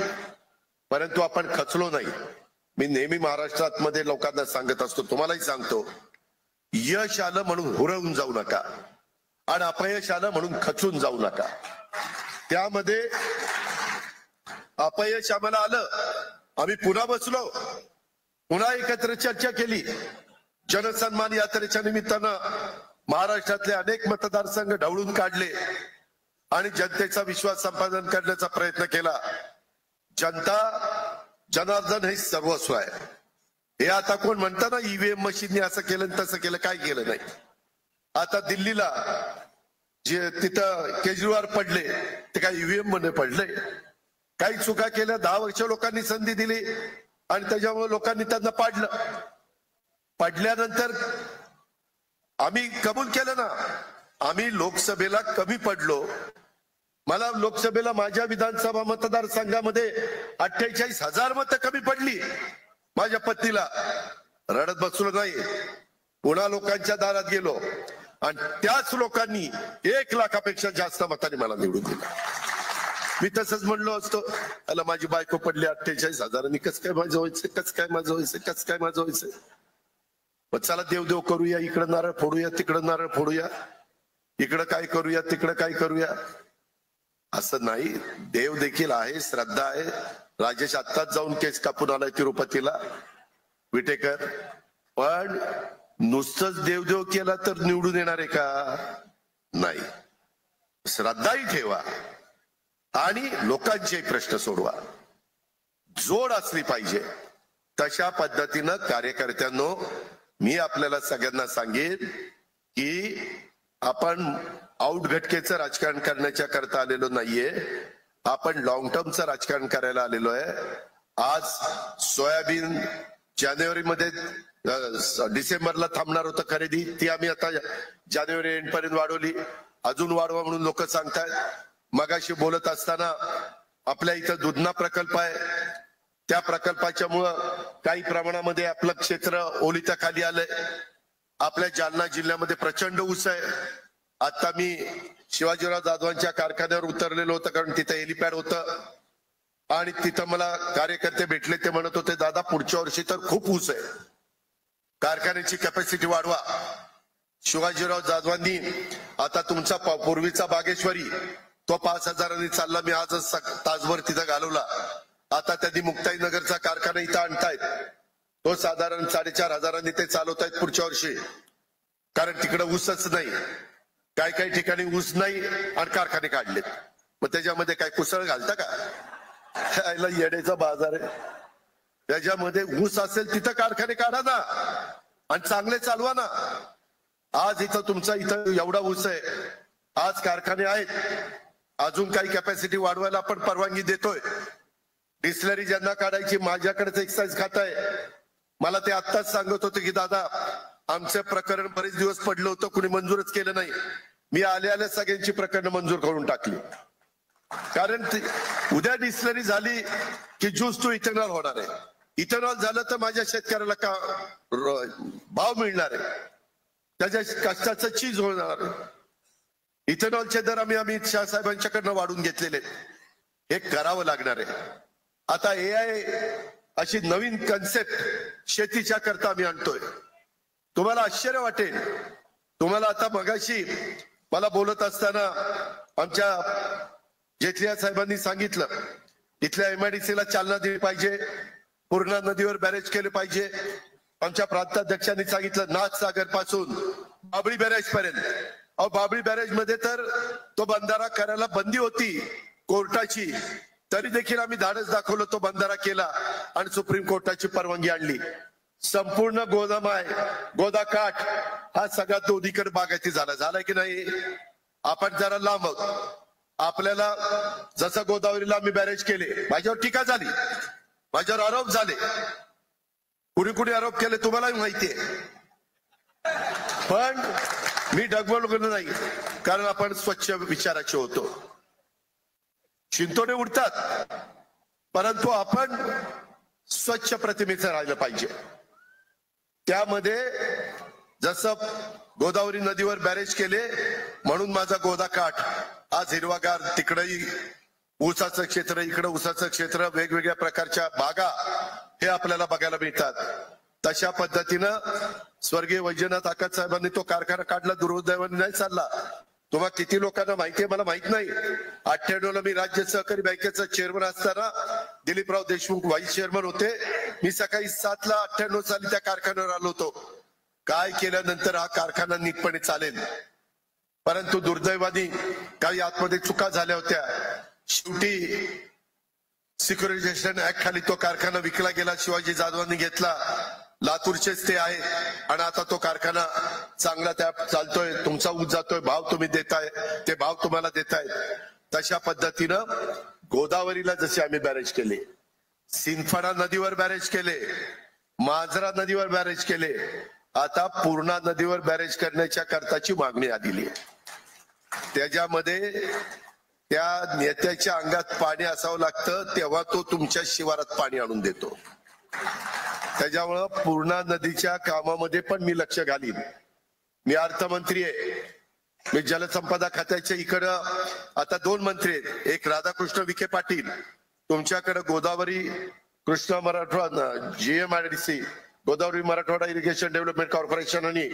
परंतु आपण खचलो नाही। मी नेहमी महाराष्ट्रात मध्ये लोकांना सांगत असतो, तुम्हालाही सांगतो, यश आलं म्हणून हुरवून जाऊ नका आणि अपयश आलं म्हणून खचून जाऊ नका। त्यामध्ये अपयश आम्हाला आलं, आम्ही पुन्हा बसलो, पुन्हा एकत्र चर्चा केली। जनसन्मान यात्रेच्या निमित्तानं महाराष्ट्रातले अनेक मतदारसंघ ढवळून काढले आणि जनतेचा विश्वास संपादन करण्याचा प्रयत्न केला। जनता जनार्दन हे सर्वस्व आहे। हे आता कोण म्हणता ना ईव्हीएम मशीनने असं केलं तसं केलं, काय केलं नाही। आता दिल्लीला जे तिथं केजरीवाल पडले ते काय ईव्हीएम मध्ये पडले? काही चुका केल्या, 10 वर्ष लोकांनी संधी दिली आणि त्याच्यामुळे लोकांनी त्यांना पाडलं। पडल्यानंतर आम्ही कबूल केलं ना, आम्ही लोकसभेला कमी पडलो। मला लोकसभेला माझ्या विधानसभा मतदारसंघामध्ये 48,000 मतं कमी पडली। माझ्या पत्नीला रडत बसलो नाही, पुन्हा लोकांच्या दारात गेलो आणि त्याच लोकांनी 1 लाखापेक्षा जास्त मतांनी मला निवडून दिलं। मी तसंच म्हणलो असतो, त्याला माझी बायको पडली 48,000, कस काय माझं व्हायचं, कस काय माझं व्हायचं, कस काय माझं व्हायचं. मग चला देव करूया, इकडं नारळ फोडूया, तिकडं नारळ फोडूया, इकडं काय करूया, तिकडं काय करूया. असं नाही. देव देखील आहे, श्रद्धा आहे. राजेश आत्ताच जाऊन केस कापून आलाय तिरुपतीला, विटेकर. पण नुसतंच देव केला तर निवडून येणार आहे का? नाही. श्रद्धाही ठेवा आणि लोकांचे प्रश्न सोडवा. जोड असली पाहिजे. तशा पद्धतीनं कार्यकर्त्यांनो, मी आपल्याला सगळ्यांना सांगेन की आपण आउटघटकेचं राजकारण करण्याच्या करता आलेलो नाहीये. आपण लॉंग टर्मचं राजकारण करायला आलेलो आहे. आज सोयाबीन जानेवारीमध्ये डिसेंबरला थांबणार होतं खरेदी, ती आम्ही आता जानेवारी एंड पर्यंत वाढवली. अजून वाढवा म्हणून लोक सांगतायत. मगाशी बोलत असताना आपल्या इथं दुधना प्रकल्प आहे, त्या प्रकल्पाच्या मुळे काही प्रमाणामध्ये आपलं क्षेत्र ओलिता खाली आलंय. आपल्या जालना जिल्ह्यामध्ये प्रचंड ऊस आहे. आता मी शिवाजीराव जाधवांच्या कारखान्यावर उतरलेलो होतं, कारण तिथं हेलिपॅड होतं आणि तिथं मला कार्यकर्ते भेटले. ते म्हणत होते, दादा पुढच्या वर्षी तर खूप ऊस आहे, कारखान्याची कॅपॅसिटी वाढवा. शिवाजीराव जाधवांनी आता तुमचा पूर्वीचा बागेश्वरी तो 5,000 चालला, मी आजच तासभर तिथं घालवला. आता त्यांनी मुक्ताईनगरचा कारखाना इथं आणतायत, तो साधारण 4,500 ते चालवतायत पुढच्या वर्षी. कारण तिकडे ऊसच नाही, काही ठिकाणी ऊस नाही आणि कारखाने काढलेत. मग त्याच्यामध्ये काय कुसळ घालता का? यायला येण्याचा बाजार आहे. त्याच्यामध्ये ऊस असेल तिथं कारखाने काढा ना आणि चांगले चालवा ना. आज इथं एवढा ऊस आहे, आज कारखाने आहेत, अजून काही कॅपॅसिटी वाढवायला आपण परवानगी देतोय. डिस्लरी ज्यांना काढायची, माझ्याकडेच एक्साईज खातं आहे. मला ते आत्ताच सांगत होते की दादा आमचं प्रकरण बरेच दिवस पडलं होतं, कुणी मंजूरच केलं नाही. मी आल्या सगळ्यांची प्रकरण मंजूर करून टाकली. कारण उद्या डिस्लरी झाली की ज्यूस टू इथेनॉल होणार आहे. इथेनॉल झालं तर माझ्या शेतकऱ्याला का भाव मिळणार आहे, त्याच्या कष्टाचं चीज होणार आहे. इथेनॉलचे दर आम्ही अमित शाह साहेबांच्याकडनं वाढून घेतलेले, हे करावं लागणार आहे. आता AI अशी नवीन कन्सेप्ट शेतीच्या करता आम्ही आणतोय. तुम्हाला आश्चर्य वाटेल. तुम्हाला आता मगाशी मला बोलत असताना आमच्या जेठलिया साहेबांनी सांगितलं, इथल्या MIDC ला चालना दिली पाहिजे, पूर्णा नदीवर बॅरेज केले पाहिजे. आमच्या प्रांताध्यक्षांनी सांगितलं नाथसागर पासून बाबळी बॅरेज पर्यंत. अहो बाबळी बॅरेज मध्ये तर तो बंधारा करायला बंदी होती कोर्टाची, तरी देखील आम्ही धाडस दाखवलं, तो बंधारा केला आणि सुप्रीम कोर्टाची परवानगी आणली. संपूर्ण गोदामाय गोदाकाठ हा सगळा दोन्हीकडे बागायती झालाय की नाही? आपण जरा लांब आहोत. आपल्याला जसं गोदावरीला आम्ही बॅरेज केले, माझ्यावर टीका झाली, माझ्यावर आरोप झाले. कुणी आरोप केले तुम्हालाही माहितीये. पण मी डगमगलो नाही, कारण आपण स्वच्छ विचाराचे होतो. शिंतोडे उडतात, परंतु आपण स्वच्छ प्रतिमेचं राहिलं पाहिजे. त्यामध्ये जसं गोदावरी नदीवर बॅरेज केले म्हणून माझा गोदाकाठ आज हिरवागार, तिकडेही ऊसाचं क्षेत्र, इकडं ऊसाचं क्षेत्र, वेगवेगळ्या प्रकारच्या बागा हे आपल्याला बघायला मिळतात. तशा पद्धतीनं स्वर्गीय वैजनाथ आकाश साहेबांनी तो कारखाना काढला, दुर्दैवाने नाही चालला. तुम्हाला किती लोकांना माहितीये मला माहित नाही. 98 ला मी राज्य सहकारी बँकेचा चेअरमन असताना दिलीपराव देशमुख व्हाईस चेअरमन होते. मी सकाळी 7 ला 98 साली त्या कारखान्यावर आलो होतो. काय केल्यानंतर हा कारखाना नीटपणे चालेल, परंतु दुर्दैवाने काही आतमध्ये चुका झाल्या होत्या. शेवटी सिक्युरिटायझेशन ऍक्ट खाली तो कारखाना विकला गेला, शिवाजी जाधवांनी घेतला. लातूरचेच ते आहे आणि आता तो कारखाना चांगला त्या चालतोय. तुमचा ऊस जातोय, भाव तुम्ही देताय, ते भाव तुम्हाला देताय. तशा पद्धतीनं गोदावरीला जसे आम्ही बॅरेज केले, सिंदफणा नदीवर बॅरेज केले, मांजरा नदीवर बॅरेज केले, आता पूर्णा नदीवर बॅरेज करण्याच्या करताची मागणी आलेली आहे. त्याच्यामध्ये त्या नेत्याच्या अंगात पाणी असावं लागतं, तेव्हा तो तुमच्या शिवारात पाणी आणून देतो. त्याच्यामुळं पूर्णा नदीच्या कामामध्ये पण मी लक्ष घालीन. मी अर्थमंत्री आहे, मी जलसंपदा खात्याच्या इकडं आता 2 मंत्री आहेत, एक राधाकृष्ण विखे पाटील, तुमच्याकडे Godavari Krishna Marathwada GMRDC Godavari Marathwada irrigation development corporation आणि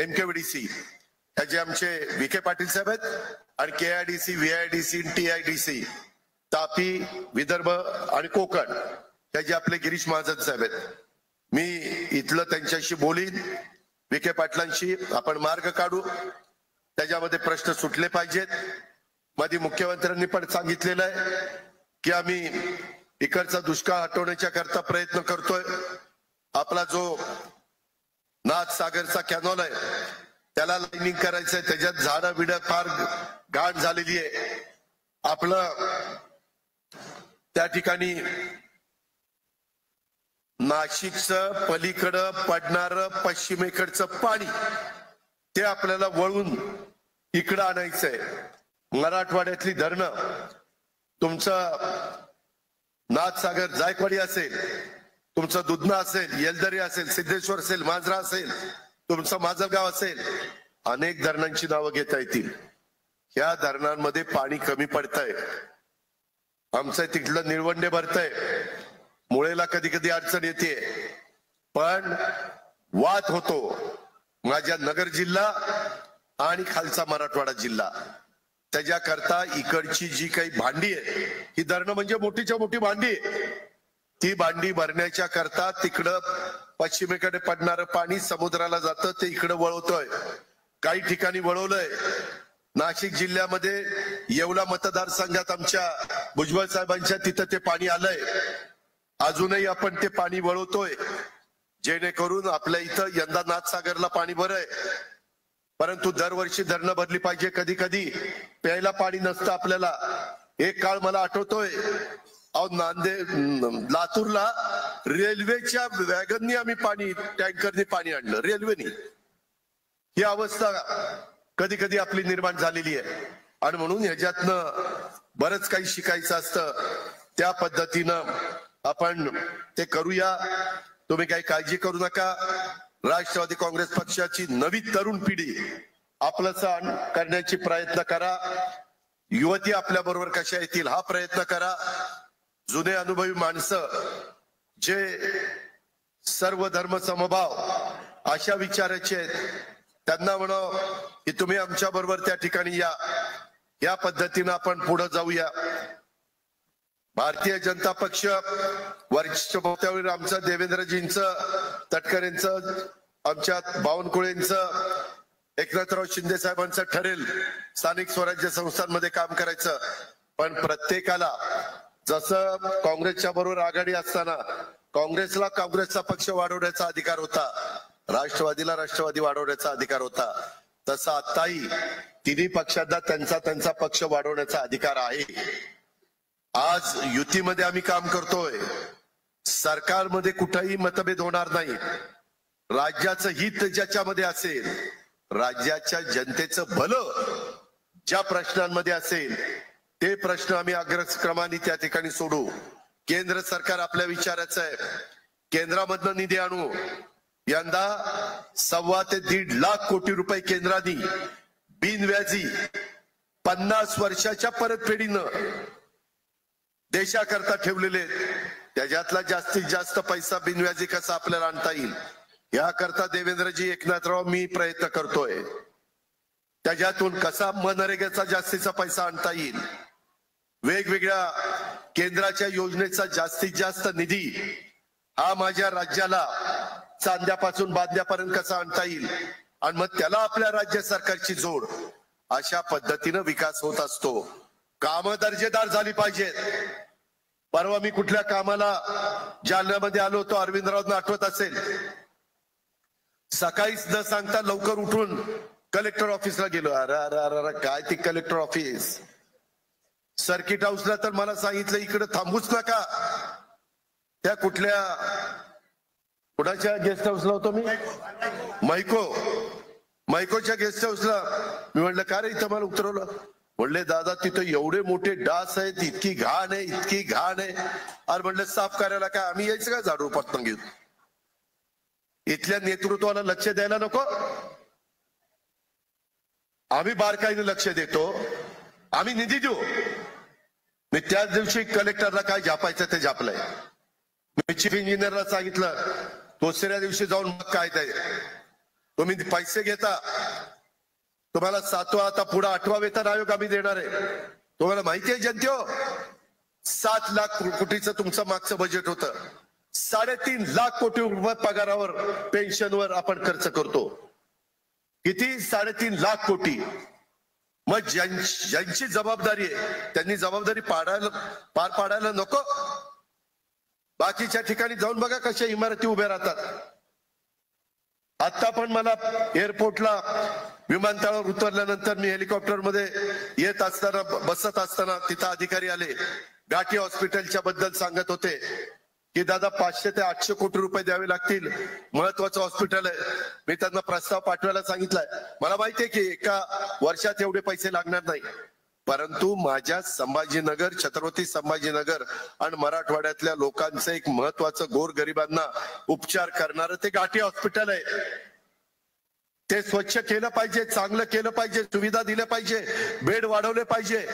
MKVDC ह्याचे आमचे विखे पाटील साहेब आहेत आणि KIDC VIDC TIDC Tapi Vidarbha आणि कोकण ह्याचे आपले गिरीश महाजन साहेब आहेत. मी इथलं त्यांच्याशी बोलीन, विखे पाटलांशी आपण मार्ग काढू, त्याच्यामध्ये प्रश्न सुटले पाहिजेत. मध्ये मुख्यमंत्र्यांनी पण सांगितलेलं आहे की आम्ही इकडचा दुष्काळ हटवण्याच्या करता प्रयत्न करतोय. आपला जो नाथसागरचा कॅनॉल आहे त्याला लाईनिंग करायचंय, त्याच्यात झाडं बिडं फार घाण झालेली आहे. आपलं त्या ठिकाणी नाशिकचं पलीकडं पडणारं पश्चिमेकडचं पाणी ते आपल्याला वळून इकडं आणायचंय. मराठवाड्यातली धरणं, तुमचं नाथसागर जायकवाडी असेल, तुमचं दुधना असेल, येलदरी असेल, सिद्धेश्वर असेल, मांजरा असेल, तुमचं माजलगाव असेल, अनेक धरणांची नावं घेता येतील. ह्या धरणांमध्ये पाणी कमी पडतंय. आमचं तिथलं निळवंडे भरतंय, मुळेला कधी कधी अडचण येते, पण वाद होतो माझ्या नगर जिल्हा आणि खालचा मराठवाडा जिल्हा. त्याच्याकरता इकडची जी काही भांडी आहे, ही धरणं म्हणजे मोठीच्या मोठी भांडी आहे, ती भांडी भरण्याच्या करता तिकडं पश्चिमेकडे पडणारं पाणी समुद्राला जातं, ते इकडं वळवतोय. काही ठिकाणी वळवलंय. नाशिक जिल्ह्यामध्ये येवला मतदारसंघात आमच्या भुजबळ साहेबांच्या तिथं ते पाणी आलंय. अजूनही आपण ते पाणी वळवतोय जेणेकरून आपल्या इथं यंदा नाथसागरला पाणी बरं आहे, परंतु दरवर्षी धरणं भरली पाहिजे. कधी कधी प्यायला पाणी नसतं आपल्याला. एक काळ मला आठवतोय, लातूरला रेल्वेच्या वॅगननी आम्ही पाणी, टँकरने पाणी आणलं, रेल्वेने. ही अवस्था कधी कधी आपली निर्माण झालेली आहे आणि म्हणून ह्याच्यातनं बरंच काही शिकायचं असतं. त्या पद्धतीनं आपण ते करूया. तुम्ही काही काळजी करू नका. राष्ट्रवादी काँग्रेस पक्षाची नवी तरुण पिढी आपलं सण करण्याची प्रयत्न करा. युवती आपल्या बरोबर कशा येतील हा प्रयत्न करा. जुने अनुभवी माणसं जे सर्व धर्म समभाव अशा विचाराचे आहेत, त्यांना म्हणाव की तुम्ही आमच्या बरोबर त्या ठिकाणी या. या पद्धतीनं आपण पुढे जाऊया. भारतीय जनता पक्ष वरिष्ठ पदावर आमचं देवेंद्रजींचं, तटकरेंचं, आमच्या बावनकुळेंचं, एकनाथराव शिंदे साहेबांचं ठरेल स्थानिक स्वराज्य संस्थांमध्ये काम करायचं. पण प्रत्येकाला जसं काँग्रेसच्या बरोबर आघाडी असताना काँग्रेसला काँग्रेसचा पक्ष वाढवण्याचा अधिकार होता, राष्ट्रवादीला राष्ट्रवादी वाढवण्याचा अधिकार होता, तसा आताही तिन्ही पक्षांना त्यांचा त्यांचा पक्ष वाढवण्याचा अधिकार आहे. आज युतीमध्ये आम्ही काम करतोय. सरकारमध्ये कुठेही मतभेद होणार नाही. राज्याचं हित ज्याच्यामध्ये असेल, राज्याच्या जनतेचं भलं ज्या प्रश्नांमध्ये असेल, ते प्रश्न आम्ही अग्रक्रमाने त्या ठिकाणी सोडू. केंद्र सरकार आपल्या विचाराचं आहे. केंद्रामधनं निधी आणू. यंदा 1.25 ते 1.5 लाख कोटी रुपये केंद्राने बिनव्याजी 50 वर्षाच्या परतफेडीनं देशाकरता ठेवलेले. त्याच्यातला जास्तीत जास्त पैसा बिनव्याजी कसा आपल्याला आणता येईल याकरता देवेंद्रजी, एकनाथराव, मी प्रयत्न करतोय. त्याच्यातून कसा मनरेगाचा जास्तीचा पैसा आणता येईल, वेगवेगळ्या केंद्राच्या योजनेचा जास्तीत जास्त निधी हा माझ्या राज्याला चांद्यापासून बांध्यापर्यंत कसा आणता येईल आणि मग त्याला आपल्या राज्य सरकारची जोड, अशा पद्धतीनं विकास होत असतो. कामं दर्जेदार झाली पाहिजेत. परवा मी कुठल्या कामाला जालन्यामध्ये आलो होतो, अरविंदरावांना आठवत असेल. सकाळीच न सांगता लवकर उठून कलेक्टर ऑफिसला गेलो. अरे अरे अरे काय ती कलेक्टर ऑफिस. सर्किट हाऊसला तर मला सांगितलं इकडे थांबूच नका. त्या कुणाच्या गेस्ट हाऊसला होतो मी, मैकोच्या गेस्ट हाऊसला. मी म्हटलं का रे इथं मला उतरवलं. म्हणले दादा तिथं एवढे मोठे डास आहेत, इतकी घाण आहे, इतकी घाण आहे. अरे म्हणलं साफ करायला काय आम्ही यायचं का झाडू पत्ता घेऊन. इथल्या नेतृत्वाला लक्ष द्यायला नको. आम्ही बारकाईने लक्ष देतो, आम्ही निधी देऊ. मी त्याच दिवशी कलेक्टरला काय झापायचं ते झापलंय. मी चीफ इंजिनियरला सांगितलं, दुसऱ्या दिवशी जाऊन मग काय ते तुम्ही पैसे घेता, तुम्हाला 7वा आता पुढे 8वा वेतन आयोग आम्ही देणार आहे. तुम्हाला माहिती आहे जनतेहो, 7 लाख कोटीचं तुमचं मागचं बजेट होतं. 3.5 लाख कोटी रुपये पगारावर पेन्शनवर आपण खर्च करतो. किती? 3.5 लाख कोटी. मग ज्यांची जबाबदारी आहे त्यांनी जबाबदारी पार पाडायला नको? बाकीच्या ठिकाणी जाऊन बघा कशा इमारती उभ्या राहतात. आता पण मला एअरपोर्टला विमानतळावर उतरल्यानंतर मी हेलिकॉप्टर मध्ये येत असताना बसत असताना तिथं अधिकारी आले, घाटी हॉस्पिटलच्या बद्दल सांगत होते की दादा 500 ते 800 कोटी रुपये द्यावे लागतील, महत्वाचं हॉस्पिटल आहे. मी त्यांना प्रस्ताव पाठवायला सांगितलाय. मला माहितीये की एका वर्षात एवढे पैसे लागणार नाही, परंतु माझ्या संभाजीनगर, छत्रपती संभाजीनगर आणि मराठवाड्यातल्या लोकांचं एक महत्वाचं गोरगरिबांना उपचार करणारं ते घाटी हॉस्पिटल आहे. ते स्वच्छ केलं पाहिजे, चांगलं केलं पाहिजे, सुविधा दिल्या पाहिजे, बेड वाढवले पाहिजे.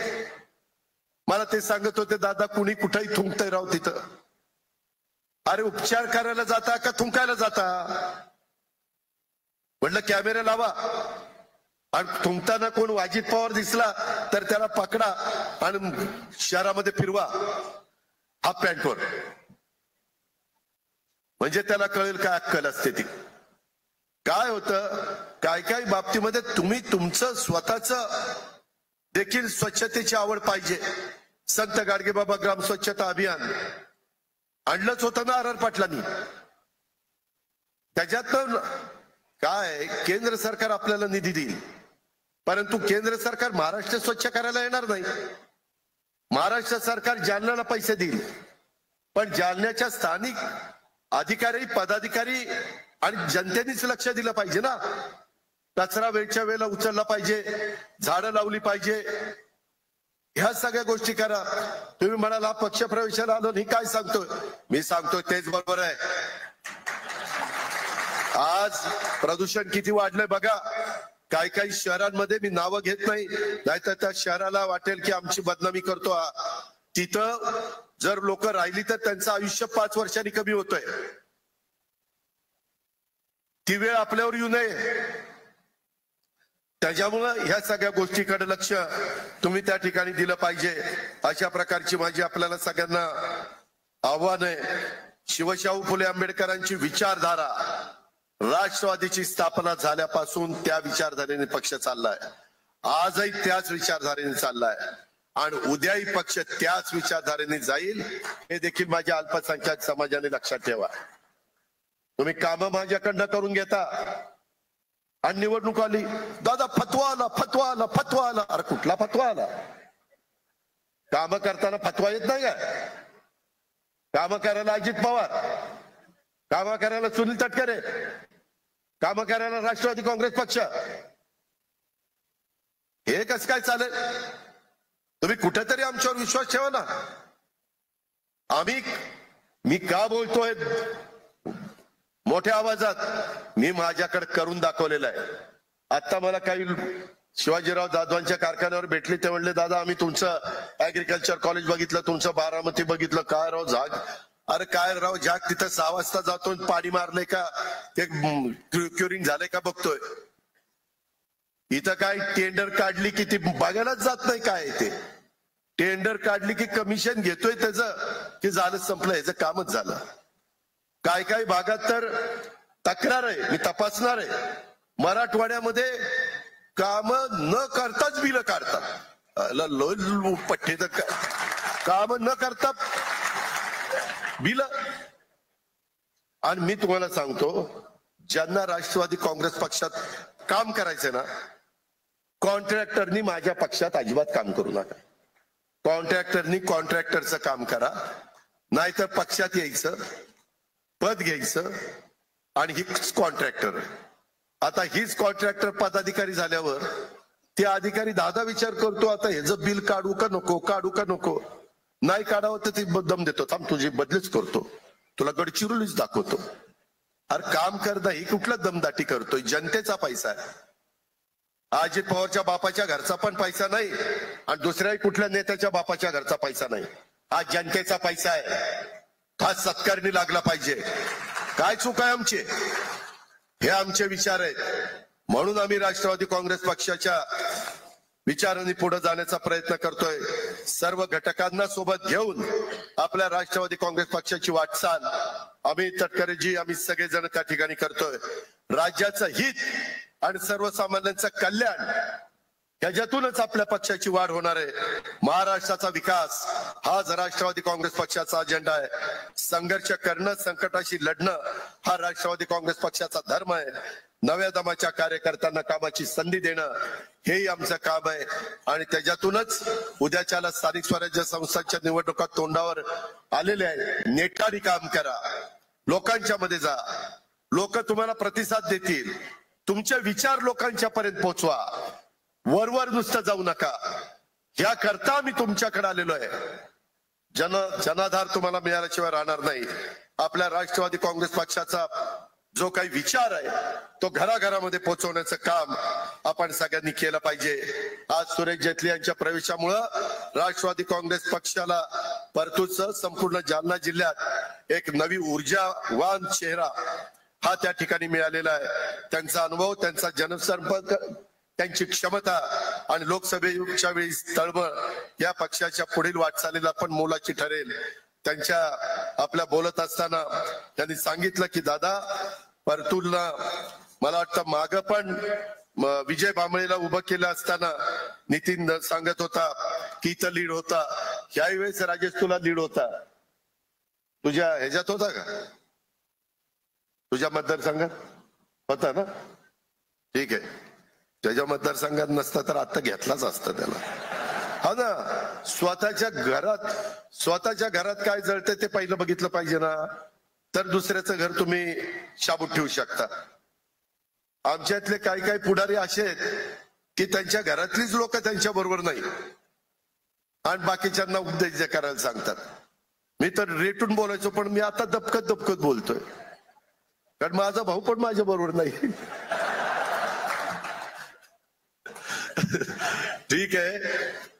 मला ते सांगत होते, दादा कुणी कुठेही थुंकतंय राव तिथं. अरे उपचार करायला जाता का थुंकायला जाता? म्हटलं कॅमेरा लावा आणि थुंकताना कोण वाजिद पवार दिसला तर त्याला पकडा आणि शहरामध्ये फिरवा हाफ पॅन्टवर, म्हणजे त्याला कळेल काय अक्कल असते ती. काय होतं काय बाबतीमध्ये तुम्ही तुमचं स्वतःच देखील स्वच्छतेची आवड पाहिजे. संत गाडगेबाबा ग्राम स्वच्छता अभियान आणलंच होतं ना आर पाटलांनी. त्याच्यात काय केंद्र सरकार आपल्याला निधी देईल, परंतु केंद्र सरकार महाराष्ट्र स्वच्छ करायला येणार नाही. महाराष्ट्र सरकार जालन्याला पैसे देईल, पण जालन्याच्या स्थानिक अधिकारी, पदाधिकारी आणि जनतेनेच लक्ष दिलं पाहिजे ना. कचरा वेळच्या वेळेला उचलला पाहिजे, झाडं लावली पाहिजे, ह्या सगळ्या गोष्टी करा. तुम्ही म्हणाला पक्ष प्रवेशाला आलो नाही, काय सांगतोय? मी सांगतोय तेच बरोबर आहे. आज प्रदूषण किती वाढलंय बघा. काही शहरांमध्ये मी नावं घेत नाही, नाहीतर त्या शहराला वाटेल की आमची बदनामी करतो. तिथं जर लोक राहिली तर त्यांचं आयुष्य 5 वर्षांनी कमी होतंय. ती वेळ आपल्यावर येऊ नये. त्याच्यामुळं ह्या सगळ्या गोष्टीकडे लक्ष तुम्ही त्या ठिकाणी दिलं पाहिजे. अशा प्रकारची माझी आपल्याला सगळ्यांना आव्हान आहे. शिवशाहू फुले आंबेडकरांची विचारधारा, राष्ट्रवादीची स्थापना झाल्यापासून त्या विचारधारेने पक्ष चाललाय. आजही त्याच विचारधारेने चाललाय आणि उद्याही पक्ष त्याच विचारधारेने जाईल, हे देखील माझ्या अल्पसंख्याक समाजाने लक्षात ठेवा. तुम्ही कामं माझ्याकडनं करून घेता आणि निवडणूक आली, दादा फतवा आला, फतवा आला, फतवा आला. अरे कुठला फतवा आला? काम करताना फतवा येत नाही का? काम करायला अजित पवार, काम करायला सुनील तटकरे, काम करायला राष्ट्रवादी काँग्रेस पक्ष. हे कसं काय चालेल? तुम्ही कुठेतरी आमच्यावर विश्वास ठेवा ना. मी का बोलतोय मोठ्या आवाजात? मी माझ्याकडे करून दाखवलेलं आहे. आता मला काही शिवाजीराव जाधवांच्या कारखान्यावर भेटले, ते म्हणले दादा आम्ही तुमचं ऍग्रिकल्चर कॉलेज बघितलं, तुमचं बारामती बघितलं. काय राव झाग? अरे काय राव झाग, तिथं 6 वाजता जातो, पाणी मारलंय का, ते क्युरिंग झालंय का बघतोय. इथं काय टेंडर काढली की ती बघायलाच जात नाही. काय ते टेंडर काढली की कमिशन घेतोय त्याचं की झालं, संपलं, याचं कामच झालं. काय भागात तर तक्रार आहे, मी तपासणार आहे. मराठवाड्यामध्ये काम न करताच बिल काढतात. पट्टे काम न करता बिल. आणि मी तुम्हाला सांगतो, ज्यांना राष्ट्रवादी काँग्रेस पक्षात काम करायचंय ना, कॉन्ट्रॅक्टरनी माझ्या पक्षात अजिबात काम करू नका. कॉन्ट्रॅक्टरनी कॉन्ट्रॅक्टरचं काम करा, नाहीतर पक्षात यायचं, पद घ्यायचं आणि हीच कॉन्ट्रॅक्टर. आता हीच कॉन्ट्रॅक्टर पदाधिकारी झाल्यावर ते अधिकारी दादा विचार करतो, आता ह्याचं बिल काढू का नको, काढू का नको. नाही काढावं तर ती दम देतो, थांब तुझी बदलीच करतो, तुला गडचिरोलीच दाखवतो. अरे काम करता ही कुठला दमदाटी करतोय? जनतेचा पैसा आहे. अजित पवारच्या बापाच्या घरचा पण पैसा नाही आणि दुसऱ्याही कुठल्या नेत्याच्या बापाच्या घरचा पैसा नाही. हा जनतेचा पैसा आहे. हा सत्कारणी लागला पाहिजे. काय चूक आहे आमची? हे आमचे विचार आहेत. म्हणून आम्ही राष्ट्रवादी काँग्रेस पक्षाच्या विचारांनी पुढे जाण्याचा प्रयत्न करतोय. सर्व घटकांना सोबत घेऊन आपल्या राष्ट्रवादी काँग्रेस पक्षाची वाटचाल अमित तटकरेजी आम्ही सगळेजण त्या ठिकाणी करतोय. राज्याचं हित आणि सर्वसामान्यांचं कल्याण याच्यातूनच आपल्या पक्षाची वाढ होणार आहे. महाराष्ट्राचा विकास हाच राष्ट्रवादी काँग्रेस पक्षाचा अजेंडा आहे. संघर्ष करणं, संकटाशी लढणं हा राष्ट्रवादी काँग्रेस पक्षाचा धर्म आहे. नव्या दमाच्या कार्यकर्त्यांना कामाची संधी देणं हेही आमचं काम आहे. आणि त्याच्यातूनच उद्याच्याला स्थानिक स्वराज्य संस्थांच्या निवडणुका तोंडावर आलेल्या आहेत. नेटाने काम करा, लोकांच्या मध्ये जा, लोक तुम्हाला प्रतिसाद देतील. तुमचे विचार लोकांच्या पर्यंत पोहोचवा, वरवर नुसतं जाऊ नका. याकरता आम्ही तुमच्याकडे आलेलो आहे. जनाधार तुम्हाला मिळाल्याशिवाय राहणार नाही. आपल्या राष्ट्रवादी काँग्रेस पक्षाचा जो काही विचार आहे तो घराघरामध्ये पोहोचवण्याचं काम आपण सगळ्यांनी केलं पाहिजे. आज सुरेश जेटली यांच्या प्रवेशामुळं राष्ट्रवादी काँग्रेस पक्षाला परतूरसह संपूर्ण जालना जिल्ह्यात एक नवी ऊर्जावान चेहरा हा त्या ठिकाणी मिळालेला आहे. त्यांचा अनुभव, त्यांचा जनसंपर्क, त्यांची क्षमता आणि लोकसभेच्या वेळी तळमळ या पक्षाच्या पुढील वाटचालीला पण मोलाची ठरेल. त्यांच्या आपल्या बोलत असताना त्यांनी सांगितलं की दादा परतूरला मला वाटतं माग पण विजय भांबळेला उभं केलं असताना नितीन सांगत होता की इथं लीड होता. याही वेळेस राजेश तुला लीड होता. तुझ्या ह्याच्यात होता का? तुझ्या मतदारसंघात होता ना? ठीक आहे. त्याच्या मतदारसंघात नसता तर आता घेतलाच असतं त्याला. हा ना, स्वतःच्या घरात काय जळते ते पहिलं बघितलं पाहिजे ना, तर दुसऱ्याचं घर तुम्ही शाबूत ठेवू शकता. आमच्यातले काही काही पुढारी असे आहेत की त्यांच्या घरातलीच लोक त्यांच्या बरोबर नाही आणि बाकीच्यांना उपदेश करायला सांगतात. मी तर रेटून बोलायचो, पण मी आता दबकत बोलतोय, कारण माझा भाऊ पण माझ्या बरोबर नाही. ठीक आहे,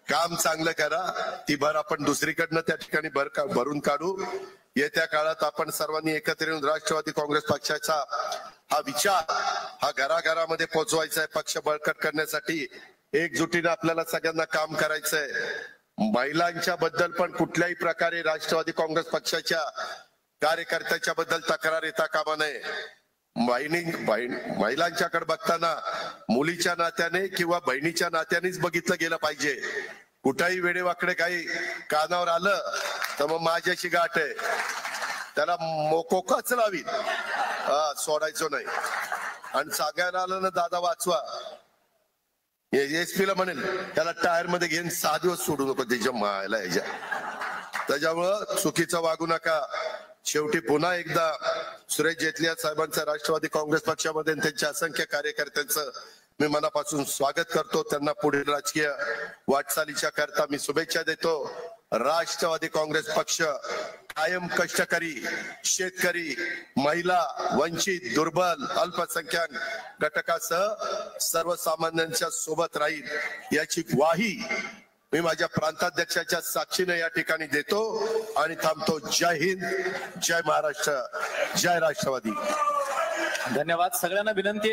काम चांगलं करा. ती भर आपण दुसरीकडनं त्या ठिकाणी भरून काढू. येत्या काळात आपण सर्वांनी एकत्र येऊन राष्ट्रवादी काँग्रेस पक्षाचा हा विचार हा घराघरामध्ये पोहोचवायचा आहे. पक्ष बळकट करण्यासाठी एकजुटीने आपल्याला सगळ्यांना काम करायचंय. महिलांच्या बद्दल पण कुठल्याही प्रकारे राष्ट्रवादी काँग्रेस पक्षाच्या कार्यकर्त्याच्या बद्दल तक्रार येता कामा नये. महिलांच्याकडे बघताना मुलीच्या नात्याने किंवा बहिणीच्या नात्यानेच बघितलं गेलं पाहिजे. कुठेही वेडेवाकडे काही कानावर आलं तर मग माझ्याशी गाठ आहे, त्याला मोकोकाच लावीन, सोडायचो नाही. आणि सांगायला आलं ना दादा वाचवा, एसपी ला म्हणेल त्याला टायर मध्ये घेऊन 6 दिवस सोडू नको त्याच्या मायला ह्याच्या. त्याच्यामुळं चुकीचं वागू नका. शेवटी पुन्हा एकदा सुरेश जेटली साहेबांचं राष्ट्रवादी काँग्रेस पक्षामध्ये त्यांच्या असंख्य कार्यकर्त्यांचं मी मनापासून स्वागत करतो. त्यांना पुढील राजकीय वाटचालीच्या करता मी शुभेच्छा देतो. राष्ट्रवादी काँग्रेस पक्ष कायम कष्टकरी, शेतकरी, महिला, वंचित, दुर्बल, अल्पसंख्याक घटकासह सर्वसामान्यांच्या सोबत राहील याची ग्वाही मी माझ्या प्रांताध्यक्षाच्या साक्षीने या ठिकाणी देतो आणि थांबतो. जय हिंद, जय महाराष्ट्र, जय राष्ट्रवादी. धन्यवाद. सगळ्यांना विनंती